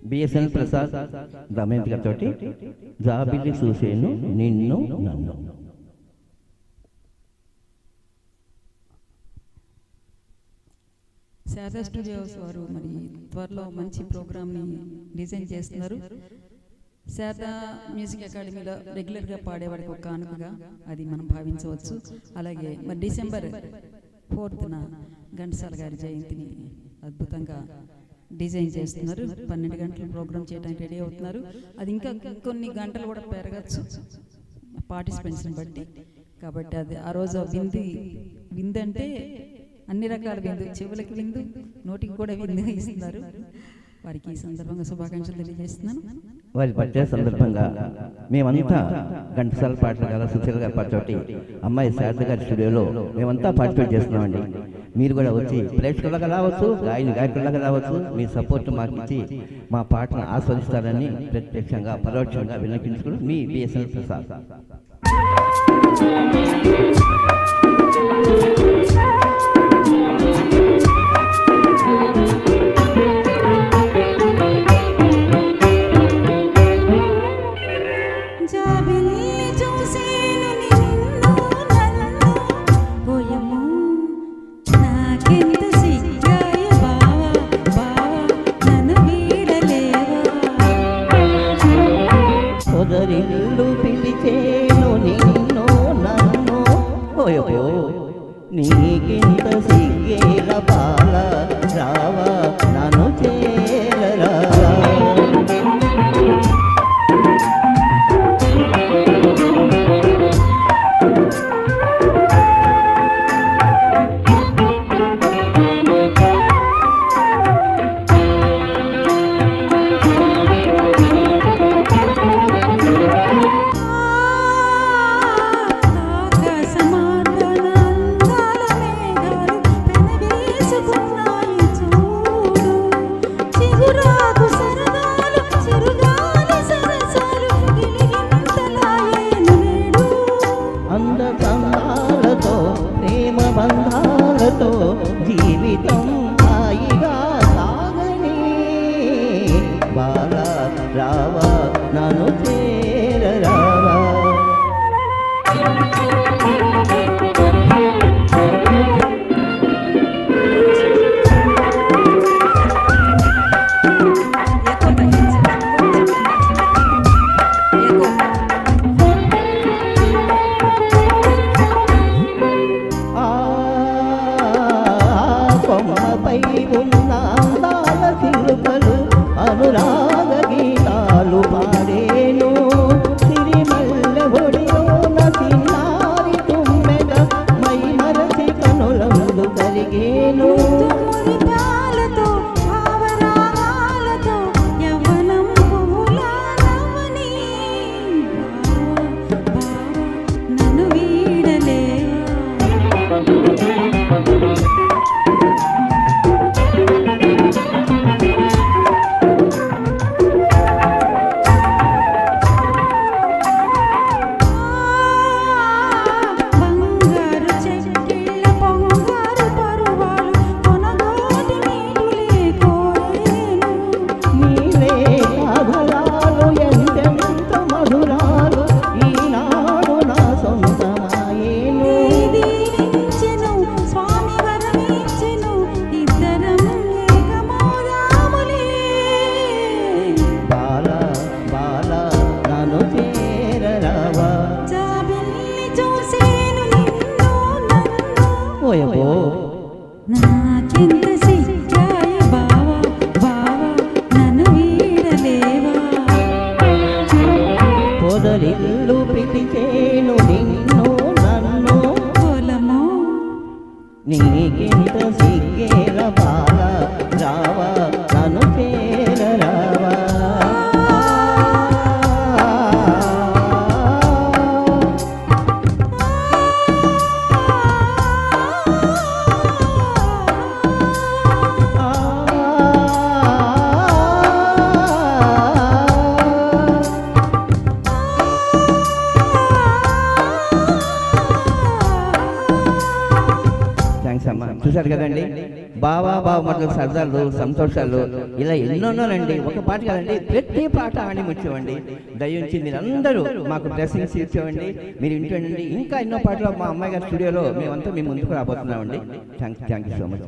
BSN Prasad Damayanti గారితో జాబిల్లి చూసేను నిన్ను నన్ను. శారదా స్టూడియోస్ వారు మరి త్వరలో మంచి ప్రోగ్రామ్ని డిజైన్ చేస్తున్నారు. శారదా మ్యూజిక్ అకాడమీలో రెగ్యులర్గా పాడేవాడికి ఒక కానుకగా అది మనం భావించవచ్చు. అలాగే మరి డిసెంబర్ 4న ఘంటసాల గారి జయంతిని అద్భుతంగా డిజైన్ చేస్తున్నారు. 12 గంటల ప్రోగ్రామ్ చేయడానికి రెడీ అవుతున్నారు. అది ఇంకా కొన్ని గంటలు కూడా పెరగచ్చు పార్టిసిపెంట్స్ని బట్టి. కాబట్టి అది ఆ రోజు విందంటే అన్ని రకాల విందు, చెవులకి విందు, నోటికి కూడా విందు ఇస్తున్నారు. వారికి ఈ సందర్భంగా శుభాకాంక్షలు తెలియజేస్తున్నాను. వారి బర్త్డే సందర్భంగా మేమంతా ఘంటసాల పాటలు గల సుశీల గారి పాటతోటి అమ్మాయి శారద గారి స్టూడియోలో మేమంతా పార్టిసిపేట్ చేస్తున్నామండి. మీరు కూడా వచ్చి ప్రేక్షకులుగా రావచ్చు, గాయకులుగా రావచ్చు. మీ సపోర్ట్ మాకు ఇచ్చి మా పాటను ఆస్వాదిస్తారని ప్రత్యక్షంగా పరోక్షంగా విన్నపించుకుని మీ బిఎస్ఎన్ ప్రసాద్. నీకింత సిగ్గేల బాల రావా నన్ను చేరరా. బంధాలతో జీవితం హాయిగా సాగని బాలా రావా నన్ను చేరరావా. కొమ్మపై ఉన్న అందాల చిలుకలు అనురాగ గీతాలు పాడేను. సిరిమల్లె ఒడిలోన చిన్నారి తుమ్మెద మై మరచి కనులందు కరిగేను. నాకింత సిగ్గాయ బావా బావా నన్ను వీడలేవా. పొదరిల్లు పిలిచేను నిన్ను నన్ను పొలము నీకింత సిగ్గేల బాల రావా నన్ను చేరరావా. చూశారు కదండి, బావమరుదుల సరదాలు, సంతోషాలు ఇలా ఎన్నోనండి. ఒక పాట కాదండి, ప్రతి పాట ఆడి ముచ్చామండి. దయించి మీరందరూ మాకు బ్లెస్సింగ్స్ ఇచ్చామండి. మీరు ఇంటండి ఇంకా ఎన్నో పాటలు మా అమ్మాయి గారి స్టూడియోలో మేమంతా మీ ముందుకు రాబోతున్నామండి. Thank you so much.